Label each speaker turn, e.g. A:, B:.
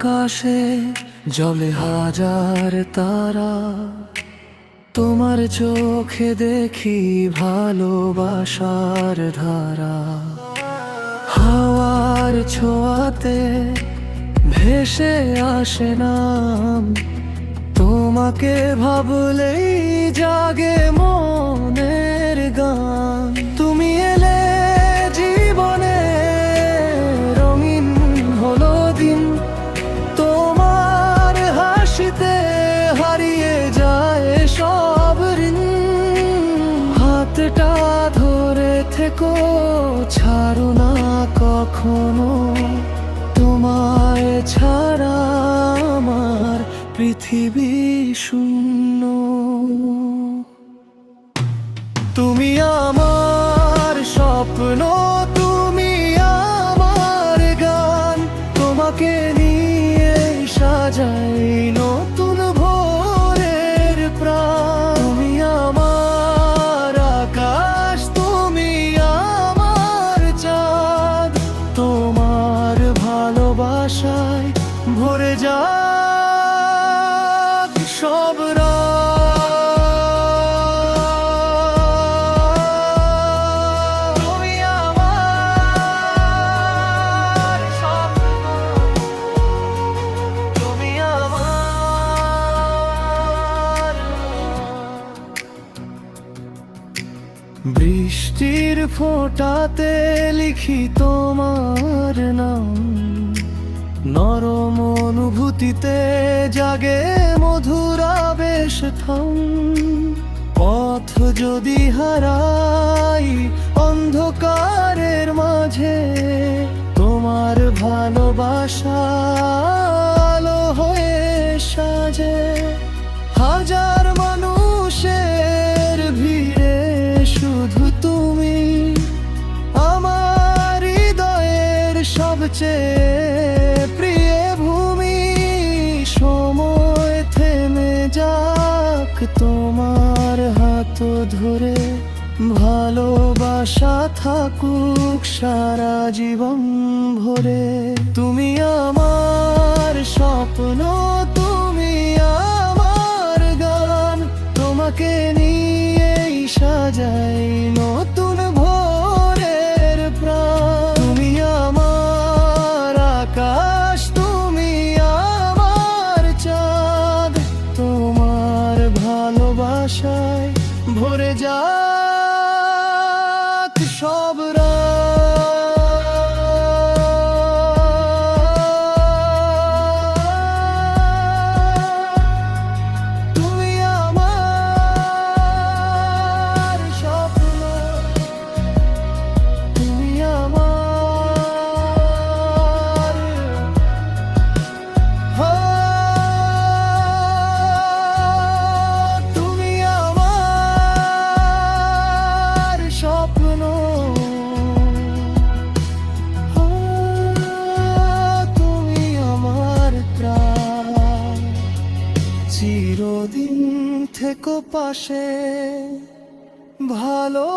A: আকাশে জ্বলে হাজার তারা, তোমার চোখে দেখি ভালোবাসার ধারা। হাওয়ার ছোঁয়াতে ভেসে আসে নাম, তোমাকে ভাবলেই জাগে মনের গান। তুমি এলে জীবনে রঙিন হলো দিন, তোমার হাসিতে হারিয়ে যায় সব ঋণ। হাতটা ধরে থেকো, ছাড়ো না কখনো, তোমায় ছাড়া আমার পৃথিবী শূন্য। তুমি আমার স্বপ্ন, তুমি আমার গান, তোমাকে নিয়ে সাজাই নতুন ভোরের প্রাণ। তুমি আমার আকাশ, তুমি আমার চাঁদ, তোমার ভালোবাসায় ভরে যাক সব রাত। তুমি আমার স্বপ্ন, তুমি আমার। বৃষ্টির ফোঁটাতে লিখি তোমার নাম, নরম অনুভূতিতে জাগে মধুর আবেশ থাম। পথ যদি হারাই অন্ধকারের মাঝে, তোমার ভালোবাসা আলো হয়ে সাজে। হাজার মানুষের ভিড়ে শুধু তুমি আমার হৃদয়ের সবচেয়ে প্রিয় ভূমি। সময় থেমে যাক তোমার হাত ধরে, ভালোবাসা থাকুক সারা জীবন ভরে। তুমি আমার স্বপ্ন, তুমি আমার গান, তোমাকে নিয়েই সাজাই নতুন ভোরের প্রাণ। তুমি আমার আকাশ, তুমি আমার চাঁদ, তোমার ভালোবাসায় ভরে যাক সব রাত। তুমি আমার স্বপ্ন, তুমি আমার। তুমি আমার স্বপ্ন, তুমি আমার প্রাণ। চিরদিন থেকো পাশে, ভালোবাসা